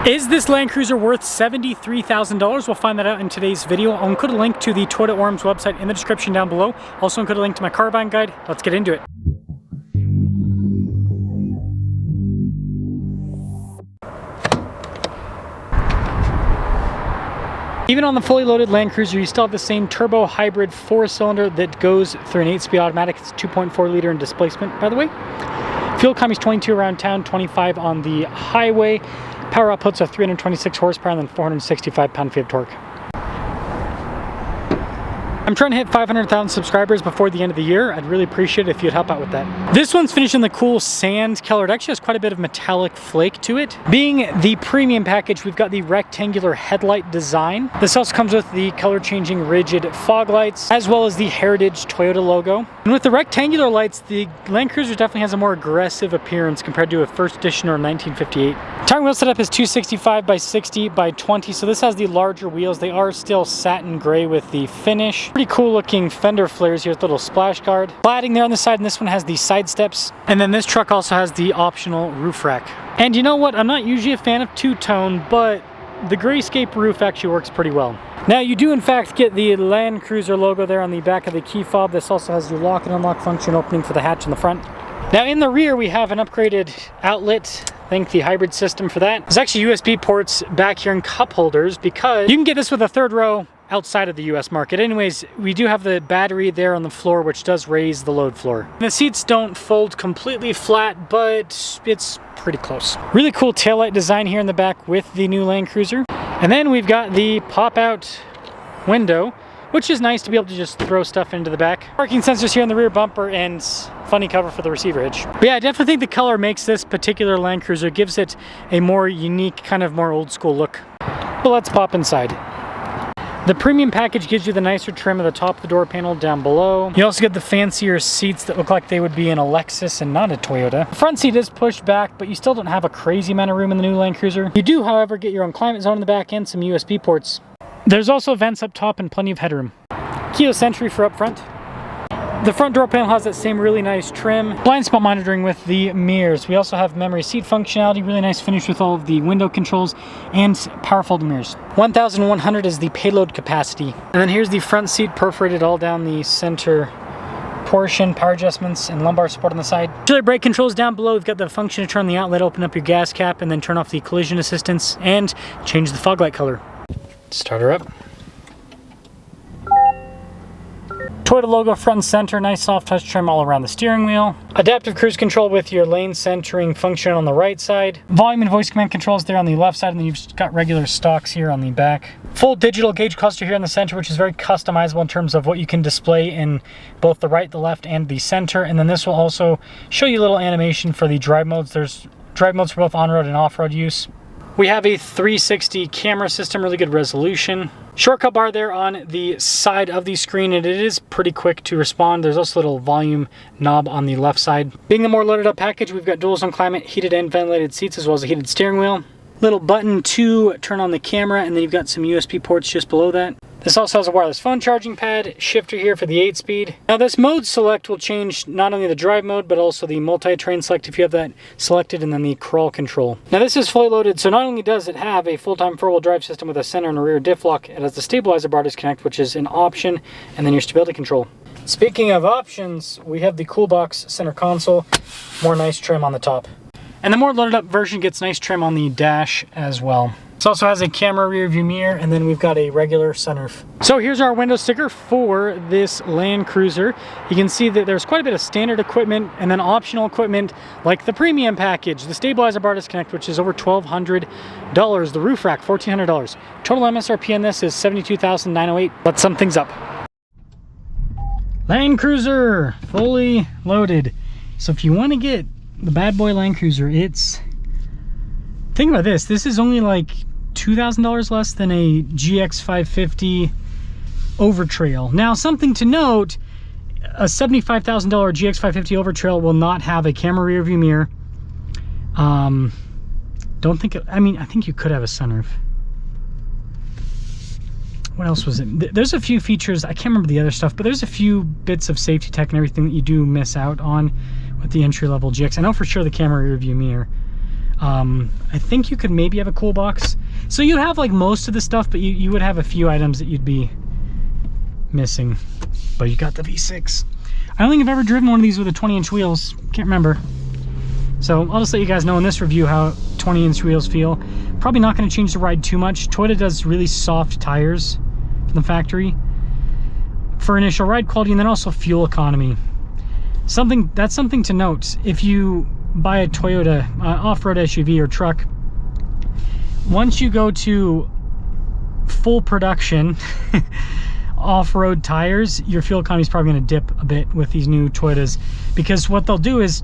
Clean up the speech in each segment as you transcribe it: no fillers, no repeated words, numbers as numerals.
Is this Land Cruiser worth $73,000? We'll find that out in today's video. I'll include a link to the Toyota Orams website in the description down below. Also include a link to my car buying guide. Let's get into it. Even on the fully loaded Land Cruiser, you still have the same turbo hybrid 4-cylinder that goes through an 8-speed automatic. It's 2.4 liter in displacement, by the way. Fuel economy is 22 around town, 25 on the highway. Power outputs are 326 horsepower and then 465 pound-feet of torque. I'm trying to hit 500,000 subscribers before the end of the year. I'd really appreciate it if you'd help out with that. This one's finished in the cool sand color. It actually has quite a bit of metallic flake to it. Being the premium package, we've got the rectangular headlight design. This also comes with the color-changing rigid fog lights, as well as the Heritage Toyota logo. And with the rectangular lights, the Land Cruiser definitely has a more aggressive appearance compared to a first edition or 1958. Tire wheel setup is 265 by 60 by 20, so this has the larger wheels. They are still satin gray with the finish. Pretty cool looking fender flares here with a little splash guard. Cladding there on the side, and this one has the side steps. And then this truck also has the optional roof rack. And you know what? I'm not usually a fan of two-tone, but the Grayscape roof actually works pretty well. Now you do in fact get the Land Cruiser logo there on the back of the key fob. This also has the lock and unlock function opening for the hatch in the front. Now in the rear we have an upgraded outlet. Thank the hybrid system for that. There's actually USB ports back here and cup holders because you can get this with a third row outside of the US market. Anyways, we do have the battery there on the floor, which does raise the load floor. The seats don't fold completely flat, but it's pretty close. Really cool taillight design here in the back with the new Land Cruiser. And then we've got the pop-out window, which is nice to be able to just throw stuff into the back. Parking sensors here on the rear bumper and funny cover for the receiver hitch. But yeah, I definitely think the color makes this particular Land Cruiser, gives it a more unique, kind of more old school look. But let's pop inside. The premium package gives you the nicer trim at the top of the door panel down below. You also get the fancier seats that look like they would be in a Lexus and not a Toyota. The front seat is pushed back, but you still don't have a crazy amount of room in the new Land Cruiser. You do, however, get your own climate zone in the back and some USB ports. There's also vents up top and plenty of headroom. Keyless entry for up front. The front door panel has that same really nice trim. Blind spot monitoring with the mirrors. We also have memory seat functionality, really nice finish with all of the window controls and power folding mirrors. 1,100 is the payload capacity. And then here's the front seat perforated all down the center portion, power adjustments and lumbar support on the side. Auxiliary brake controls down below. We've got the function to turn the outlet, open up your gas cap, and then turn off the collision assistance and change the fog light color. Start her up. Toyota logo front and center, nice soft touch trim all around the steering wheel. Adaptive cruise control with your lane centering function on the right side. Volume and voice command controls there on the left side, and then you've got regular stocks here on the back. Full digital gauge cluster here in the center, which is very customizable in terms of what you can display in both the right, the left, and the center. And then this will also show you a little animation for the drive modes. There's drive modes for both on-road and off-road use. We have a 360 camera system, really good resolution. Shortcut bar there on the side of the screen, and it is pretty quick to respond. There's also a little volume knob on the left side. Being the more loaded up package, we've got dual zone climate, heated and ventilated seats, as well as a heated steering wheel. Little button to turn on the camera, and then you've got some USB ports just below that. This also has a wireless phone charging pad, shifter here for the 8-speed. Now this mode select will change not only the drive mode, but also the multi-terrain select if you have that selected, and then the crawl control. Now this is fully loaded, so not only does it have a full-time four-wheel drive system with a center and a rear diff lock, it has the stabilizer bar disconnect, which is an option, and then your stability control. Speaking of options, we have the Coolbox center console, more nice trim on the top. And the more loaded up version gets nice trim on the dash as well. This also has a camera rear view mirror, and then we've got a regular sunroof. So here's our window sticker for this Land Cruiser. You can see that there's quite a bit of standard equipment and then optional equipment like the premium package, the stabilizer bar disconnect, which is over $1,200, the roof rack, $1,400. Total MSRP on this is $72,908. Let's sum things up. Land Cruiser, fully loaded. So if you want to get the bad boy Land Cruiser, think about this. This is only like $2,000 less than a GX550 Overtrail. Now, something to note, a $75,000 GX550 Overtrail will not have a camera rear view mirror. I think you could have a sunroof. What else was it? There's a few features, I can't remember the other stuff, but there's a few bits of safety tech and everything that you do miss out on with the entry-level GX. I know for sure the camera rear view mirror. I think you could maybe have a cool box. So you'd have like most of the stuff, but you would have a few items that you'd be missing. But you got the V6. I don't think I've ever driven one of these with a 20-inch wheels. Can't remember. So I'll just let you guys know in this review how 20-inch wheels feel. Probably not going to change the ride too much. Toyota does really soft tires from the factory for initial ride quality, and then also fuel economy. That's something to note. If you buy a Toyota off-road SUV or truck, once you go to full production off-road tires, your fuel economy is probably going to dip a bit with these new Toyotas, because what they'll do is,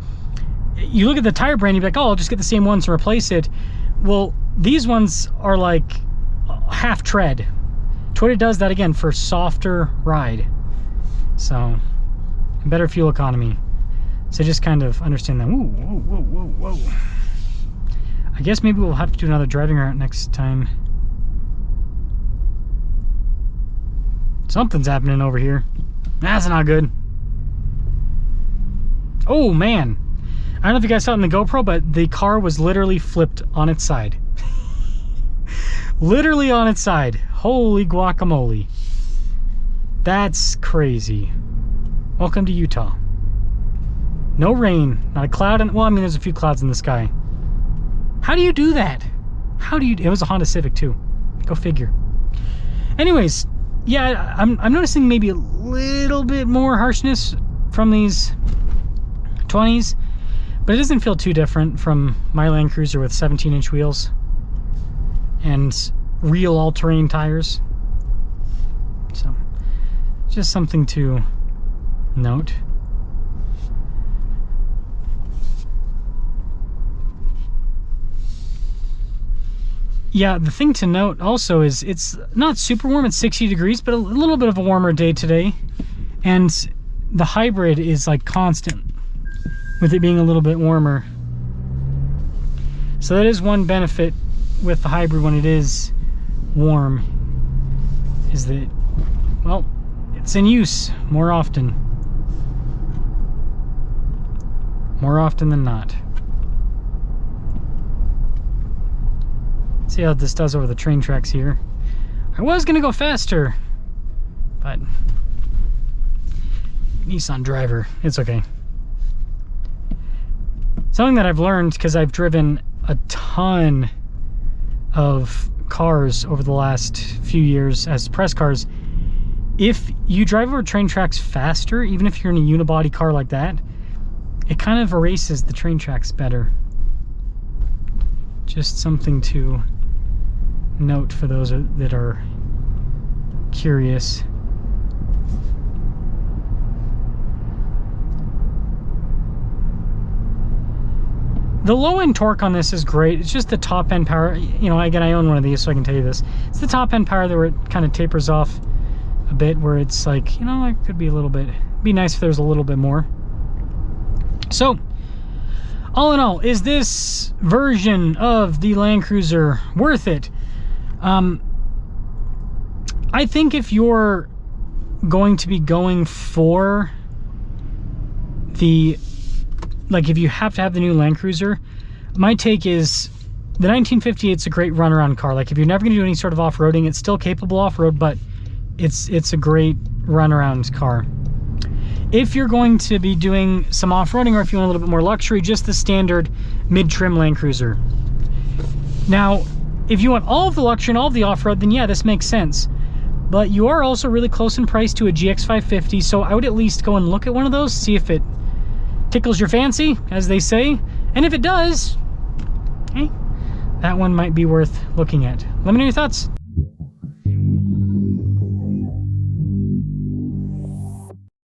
you look at the tire brand, you'd be like, oh, I'll just get the same ones and replace it. Well, these ones are like half tread. Toyota does that again for softer ride, so better fuel economy. So just kind of understand that. Whoa, whoa, whoa, whoa, whoa. I guess maybe we'll have to do another driving route next time. Something's happening over here. That's not good. Oh man, I don't know if you guys saw it in the GoPro, but the car was literally flipped on its side. Literally on its side. Holy guacamole. That's crazy. Welcome to Utah. No rain, not a cloud, and well, I mean, there's a few clouds in the sky. How do you do that? How do you? It was a Honda Civic too. Go figure. Anyways, yeah, I'm noticing maybe a little bit more harshness from these 20s, but it doesn't feel too different from my Land Cruiser with 17-inch wheels and real all-terrain tires. So, just something to note. Yeah, the thing to note also is it's not super warm, it's 60 degrees, but a little bit of a warmer day today. And the hybrid is like constant with it being a little bit warmer. So that is one benefit with the hybrid when it is warm, is that, well, it's in use more often. More often than not. See how this does over the train tracks here. I was gonna go faster, but Nissan driver, it's okay. Something that I've learned, because I've driven a ton of cars over the last few years as press cars, if you drive over train tracks faster, even if you're in a unibody car like that, it kind of erases the train tracks better. Just something to note for those that are curious. The low end torque on this is great. It's just the top end power. You know, again, I own one of these, so I can tell you this. It's the top end power that where it kind of tapers off a bit, where it's like, you know, it could be a little bit, it'd be nice if there was a little bit more. So, all in all, is this version of the Land Cruiser worth it? I think if you're going to be going for the, like, if you have to have the new Land Cruiser, my take is the 1958 is a great runaround car. Like, if you're never going to do any sort of off-roading, it's still capable off-road, but it's a great runaround car. If you're going to be doing some off-roading, or if you want a little bit more luxury, just the standard mid-trim Land Cruiser. Now, if you want all of the luxury and all of the off-road, then yeah, this makes sense. But you are also really close in price to a GX550, so I would at least go and look at one of those, see if it tickles your fancy, as they say. And if it does, hey, that one might be worth looking at. Let me know your thoughts.